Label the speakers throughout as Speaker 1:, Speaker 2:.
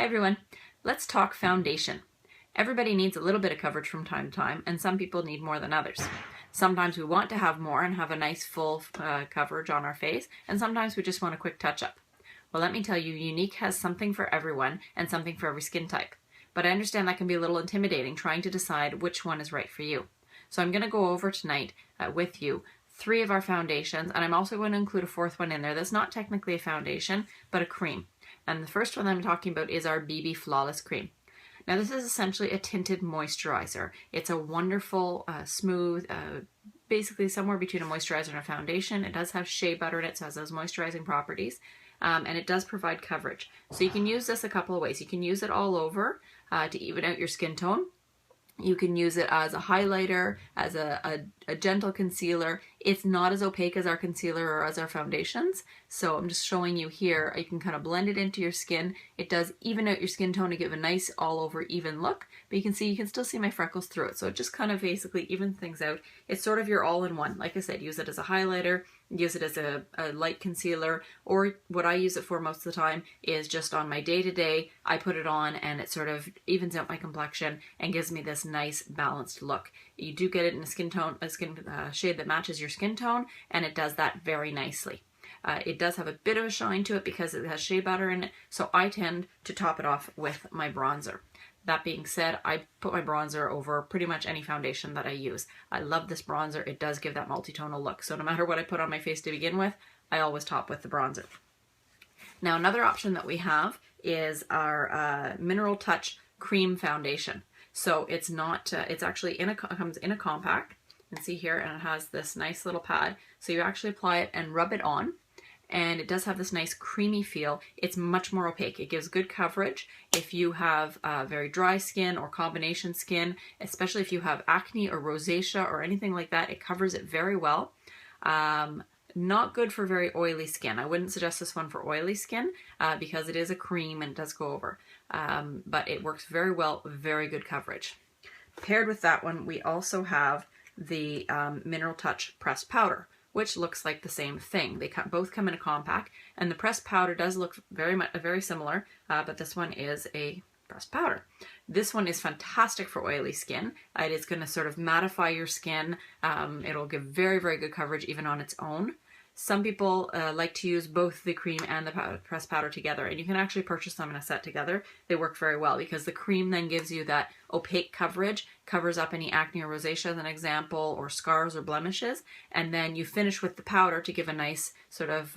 Speaker 1: Hi everyone, let's talk foundation. Everybody needs a little bit of coverage from time to time, and some people need more than others. Sometimes we want to have more and have a nice full coverage on our face, and sometimes we just want a quick touch up. Well, let me tell you, Younique has something for everyone and something for every skin type. But I understand that can be a little intimidating trying to decide which one is right for you. So I'm going to go over tonight with you 3 of our foundations, and I'm also going to include a 4th one in there that's not technically a foundation, but a cream. And the first one I'm talking about is our BB Flawless Cream. Now this is essentially a tinted moisturizer. It's a wonderful, smooth, basically somewhere between a moisturizer and a foundation. It does have shea butter in it, so it has those moisturizing properties. And it does provide coverage. So you can use this a couple of ways. You can use it all over to even out your skin tone. You can use it as a highlighter, as a gentle concealer. It's not as opaque as our concealer or as our foundations. So I'm just showing you here, you can kind of blend it into your skin. It does even out your skin tone to give a nice all over even look. But you can still see my freckles through it. So it just kind of basically evens things out. It's sort of your all-in-one. Like I said, use it as a highlighter, use it as a light concealer, or what I use it for most of the time is just on my day-to-day, I put it on and it sort of evens out my complexion and gives me this nice balanced look. You do get it in a skin tone, shade that matches your skin tone, and it does that very nicely. It does have a bit of a shine to it because it has shea butter in it, so I tend to top it off with my bronzer. That being said, I put my bronzer over pretty much any foundation that I use. I love this bronzer. It does give that multi-tonal look. So no matter what I put on my face to begin with, I always top with the bronzer. Now another option that we have is our Mineral Touch Cream Foundation. So it's not, it's actually comes in a compact. You can see here, and it has this nice little pad. So you actually apply it and rub it on. And it does have this nice creamy feel. It's much more opaque. It gives good coverage if you have very dry skin or combination skin, especially if you have acne or rosacea or anything like that. It covers it very well. Not good for very oily skin. I wouldn't suggest this one for oily skin because it is a cream and it does go over. But it works very well, very good coverage. Paired with that one, we also have the Mineral Touch Pressed Powder, which looks like the same thing. They both come in a compact, and the pressed powder does look very similar, but this one is a pressed powder. This one is fantastic for oily skin. It is going to sort of mattify your skin. It'll give very, very good coverage even on its own. Some people like to use both the cream and the pressed powder together, and you can actually purchase them in a set together. They work very well because the cream then gives you that opaque coverage, covers up any acne or rosacea as an example, or scars or blemishes, and then you finish with the powder to give a nice sort of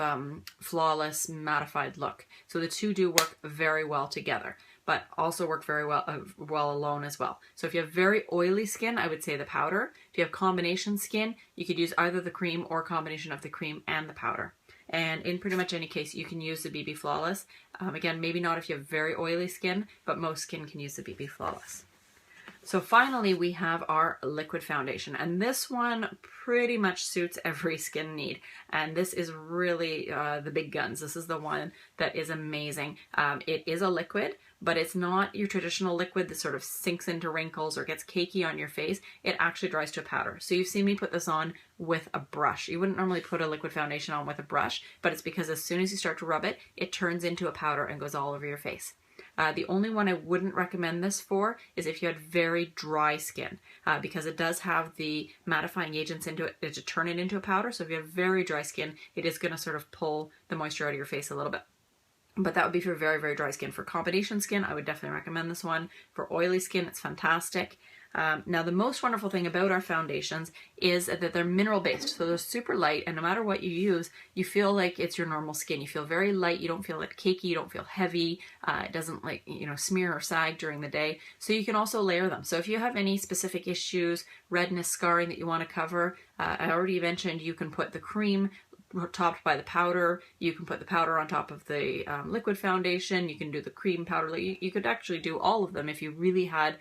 Speaker 1: flawless mattified look. So the two do work very well together, but also work very well alone as well. So if you have very oily skin, I would say the powder. If you have combination skin, you could use either the cream or a combination of the cream and the powder. And in pretty much any case, you can use the BB Flawless. Again, maybe not if you have very oily skin, but most skin can use the BB Flawless. So finally, we have our liquid foundation, and this one pretty much suits every skin need. And this is really the big guns. This is the one that is amazing. It is a liquid, but it's not your traditional liquid that sort of sinks into wrinkles or gets cakey on your face. It actually dries to a powder. So you've seen me put this on with a brush. You wouldn't normally put a liquid foundation on with a brush, but it's because as soon as you start to rub it, it turns into a powder and goes all over your face. The only one I wouldn't recommend this for is if you had very dry skin, because it does have the mattifying agents into it to turn it into a powder. So if you have very dry skin, it is going to sort of pull the moisture out of your face a little bit. But that would be for very, very dry skin. For combination skin, I would definitely recommend this one. For oily skin, it's fantastic. Now, the most wonderful thing about our foundations is that they're mineral based. So they're super light, and no matter what you use, you feel like it's your normal skin. You feel very light. You don't feel like cakey. You don't feel heavy. It doesn't smear or sag during the day. So you can also layer them. So if you have any specific issues, redness, scarring that you want to cover, I already mentioned you can put the cream topped by the powder. You can put the powder on top of the liquid foundation. You can do the cream powder. You could actually do all of them if you really had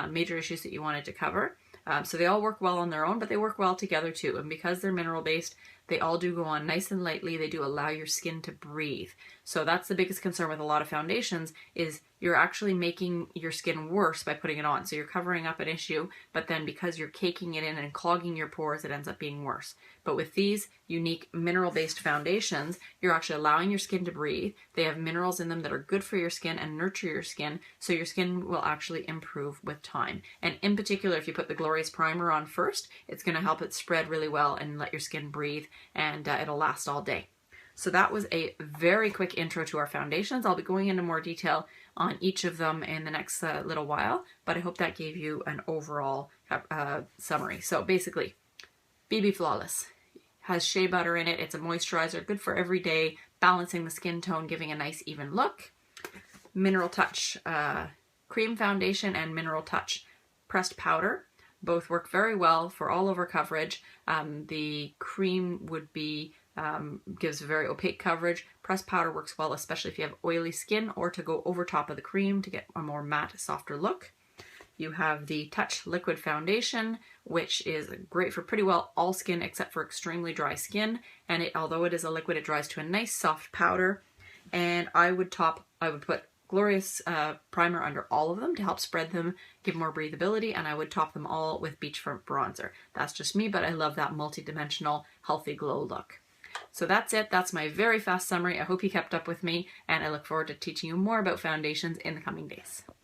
Speaker 1: major issues that you wanted to cover. So they all work well on their own, but they work well together too. And because they're mineral based, They all do go on nice and lightly. They do allow your skin to breathe. So that's the biggest concern with a lot of foundations, is you're actually making your skin worse by putting it on. So you're covering up an issue, but then because you're caking it in and clogging your pores, it ends up being worse. But with these Younique mineral-based foundations, you're actually allowing your skin to breathe. They have minerals in them that are good for your skin and nurture your skin, so your skin will actually improve with time. And in particular, if you put the Glorious Primer on first, it's going to help it spread really well and let your skin breathe, and it'll last all day. So that was a very quick intro to our foundations. I'll be going into more detail on each of them in the next little while, but I hope that gave you an overall summary. So basically, BB Flawless has shea butter in it. It's a moisturizer, good for every day, balancing the skin tone, giving a nice even look. Mineral Touch Cream Foundation and Mineral Touch Pressed Powder both work very well for all over coverage. The cream would be gives very opaque coverage. Pressed powder works well, especially if you have oily skin, or to go over top of the cream to get a more matte, softer look. You have the Touch Liquid Foundation, which is great for pretty well all skin except for extremely dry skin. And although it is a liquid, it dries to a nice soft powder. And I would put Glorious Primer under all of them to help spread them, give more breathability, and I would top them all with Beachfront Bronzer. That's just me, but I love that multi-dimensional, healthy glow look. So that's it. That's my very fast summary. I hope you kept up with me, and I look forward to teaching you more about foundations in the coming days.